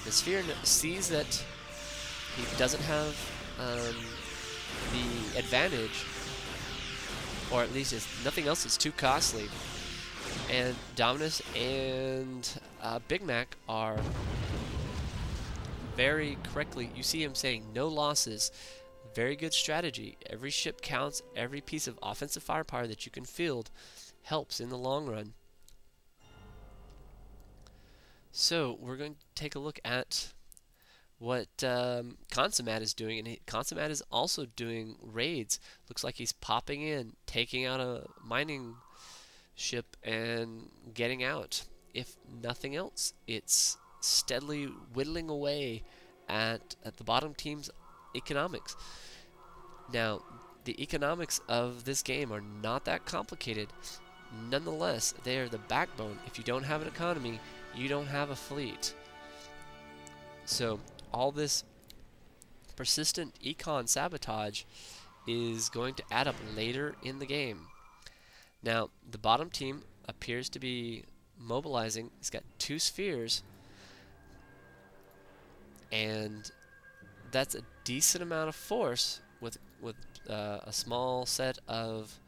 The Sphere sees that he doesn't have the advantage, or at least nothing else is too costly. And Dominus and Big Mac are very correctly, you see him saying no losses. Very good strategy. Every ship counts. Every piece of offensive firepower that you can field helps in the long run. So we're going to take a look at what Consumat is doing, and Consumat is also doing raids. Looks like he's popping in, taking out a mining ship and getting out. If nothing else, it's steadily whittling away at the bottom team's economics. Now, the economics of this game are not that complicated. Nonetheless, they are the backbone. If you don't have an economy, you don't have a fleet. So all this persistent econ sabotage is going to add up later in the game. Now, the bottom team appears to be mobilizing. He's got 2 spheres, and that's a decent amount of force with a small set of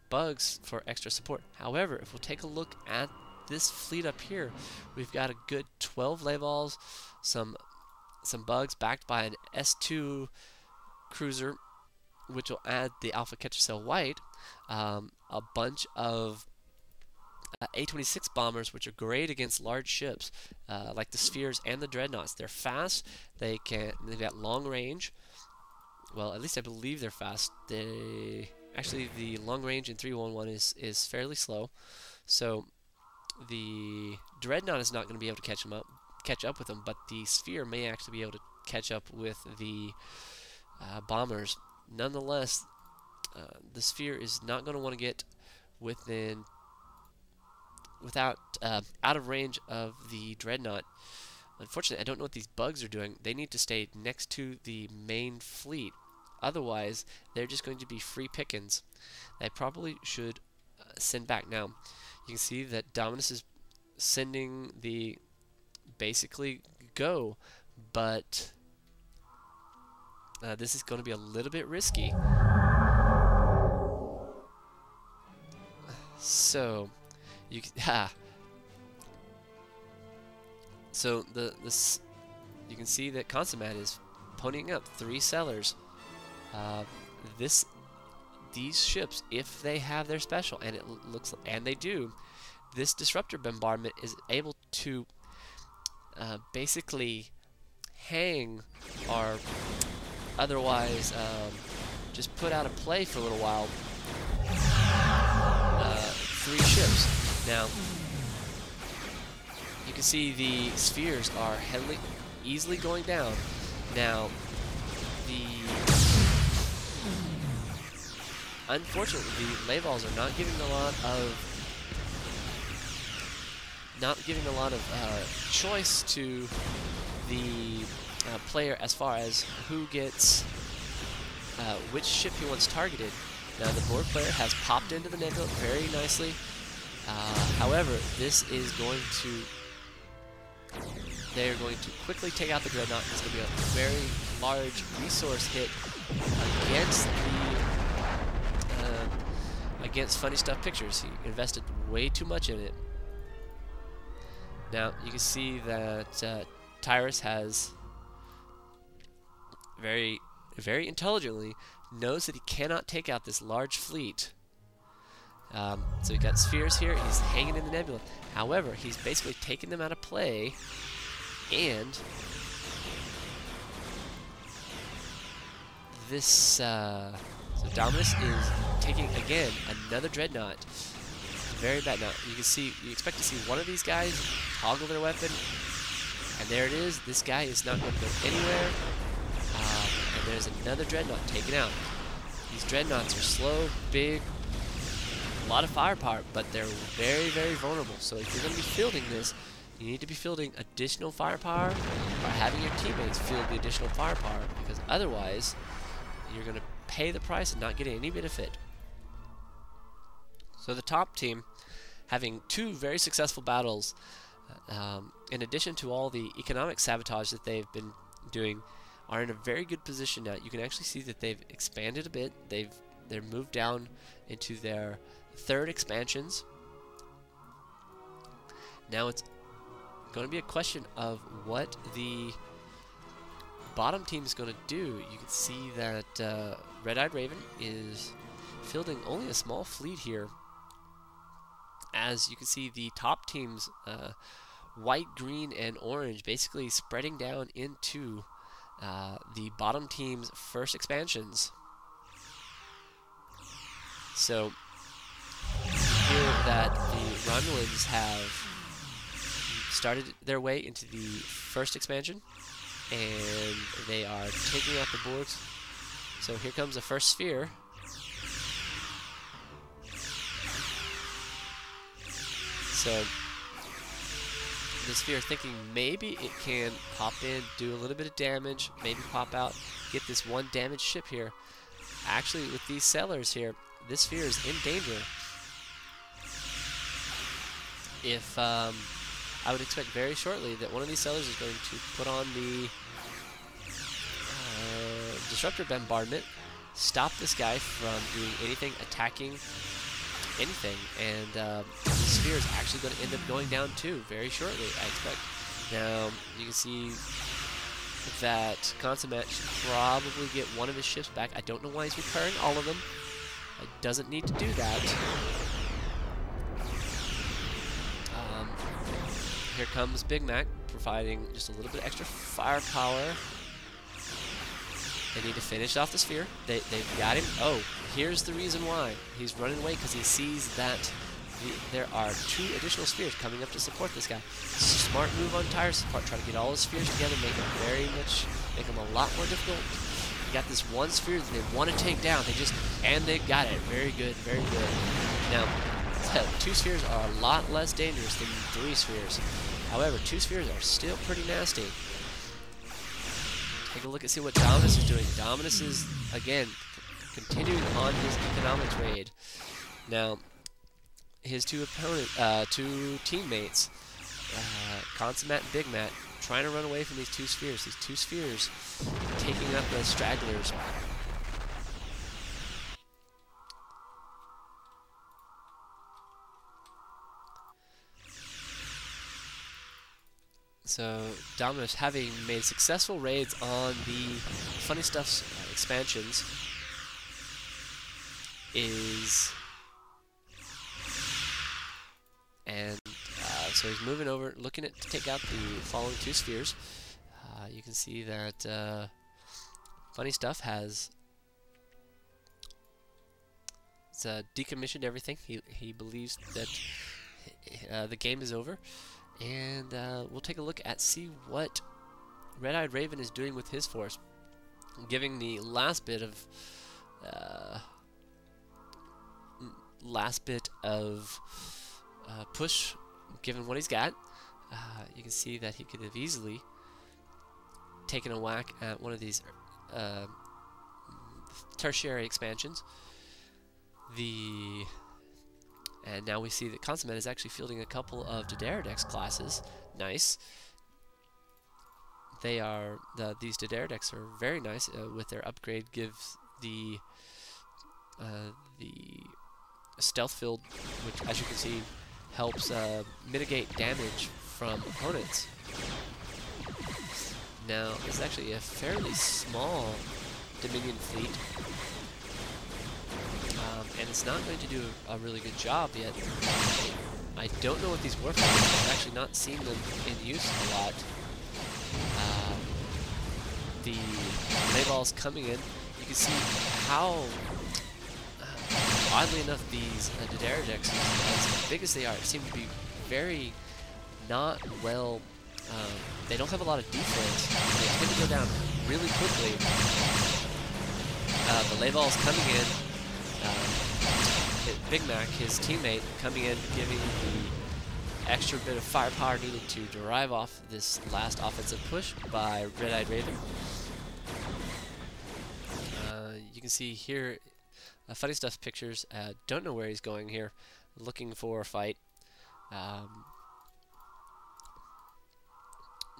bugs for extra support. However, if we'll take a look at this fleet up here, we've got a good 12 layballs, some bugs backed by an S2 cruiser, which will add the Alpha Catcher Cell White, a bunch of A-26 bombers, which are great against large ships like the Spheres and the Dreadnoughts. They're fast. They've got long range. Well, at least I believe they're fast. Actually, the long range in 311 is fairly slow, so the Dreadnought is not going to be able to catch up with them, but the Sphere may actually be able to catch up with the bombers. Nonetheless, the Sphere is not going to want to get out of range of the Dreadnought. Unfortunately, I don't know what these bugs are doing. They need to stay next to the main fleet. Otherwise, they're just going to be free pickings. I probably should send back. Now, you can see that Dominus is sending the basically go, but this is going to be a little bit risky. So, you can, so you can see that Consumat is ponying up 3 sellers. These ships, if they have their special, and and they do, this disruptor bombardment is able to basically hang or otherwise just put out a play for a little while 3 ships. Now, you can see the spheres are easily going down. Now, unfortunately, the layballs are not giving a lot of choice to the player as far as who gets which ship he wants targeted. Now, the board player has popped into the nebula very nicely. However, this is going to... They are going to quickly take out the Dreadnought. It's going to be a very large resource hit against Funny Stuff Pictures. He invested way too much in it. Now, you can see that Tyrus has very intelligently knows that he cannot take out this large fleet. So he got spheres here. He's hanging in the nebula. However, he's basically taking them out of play, and this so Dominus is taking again another Dreadnought. Very bad. Now you can see, you expect to see one of these guys toggle their weapon, and there it is. This guy is not going to go anywhere. And there's another Dreadnought taken out. These Dreadnoughts are slow, big, a lot of firepower, but they're very vulnerable. So if you're going to be fielding this, you need to be fielding additional firepower, or having your teammates field the additional firepower, because otherwise you're going to pay the price and not get any benefit. So the top team, having 2 very successful battles in addition to all the economic sabotage that they've been doing, are in a very good position now. You can actually see that they've expanded a bit. They're moved down into their third expansions. Now it's going to be a question of what the bottom team is going to do. You can see that Red-Eyed Raven is fielding only a small fleet here. As you can see, the top teams, white, green, and orange, basically spreading down into the bottom team's first expansions. So here that the Romulans have started their way into the first expansion, and they are taking out the boards. So here comes the first sphere. So the sphere thinking maybe it can pop in, do a little bit of damage, maybe pop out, get this one damaged ship here. Actually, with these sailors here, this sphere is in danger. If I would expect very shortly that one of these sailors is going to put on the disruptor bombardment, stop this guy from doing anything, attacking anything, and the sphere is actually going to end up going down too very shortly, I expect. Now you can see that Consummate should probably get one of his ships back. I don't know why he's repairing all of them. It doesn't need to do that. Here comes Big Mac, providing just a little bit extra firepower. They need to finish off the sphere. They've got him. Oh, here's the reason why. He's running away because he sees that there are 2 additional spheres coming up to support this guy. It's a smart move on Tyre's part. Try to get all his spheres together, make them a lot more difficult. You got this one sphere that they want to take down. They got it. Very good, very good. Now, 2 spheres are a lot less dangerous than 3 spheres. However, 2 spheres are still pretty nasty. Take a look and see what Dominus is doing. Dominus is, again, continuing on his economics raid. Now, his two teammates, Consummate and Big Matt, trying to run away from these 2 spheres. These 2 spheres taking up the stragglers. So Dominus, having made successful raids on the Funny Stuff's expansions, so he's moving over, looking to take out the following 2 spheres. You can see that Funny Stuff has decommissioned everything. He believes that the game is over. And we'll take a look at see what Red-Eyed Raven is doing with his force, giving the last bit of push, given what he's got. You can see that he could have easily taken a whack at one of these tertiary expansions. And now we see that Consummate is actually fielding a couple of Dideridex classes. Nice. These Dideridex are very nice with their upgrade. Gives the stealth field, which, as you can see, helps mitigate damage from opponents. Now, this is actually a fairly small Dominion fleet. And it's not going to do a really good job yet. I don't know what these warfighters are. I've actually not seen them in use a lot. The Layballs coming in, you can see how, oddly enough, these Dideridex, as big as they are, seem to be very not well. They don't have a lot of defense. They tend to go down really quickly. The Layballs coming in. Big Mac, his teammate, coming in, giving the extra bit of firepower needed to derive off this last offensive push by Red-Eyed Raven. You can see here Funny Stuff pictures. Don't know where he's going here, looking for a fight.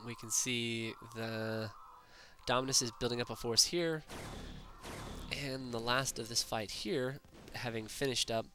we can see the Dominus is building up a force here, and the last of this fight here, having finished up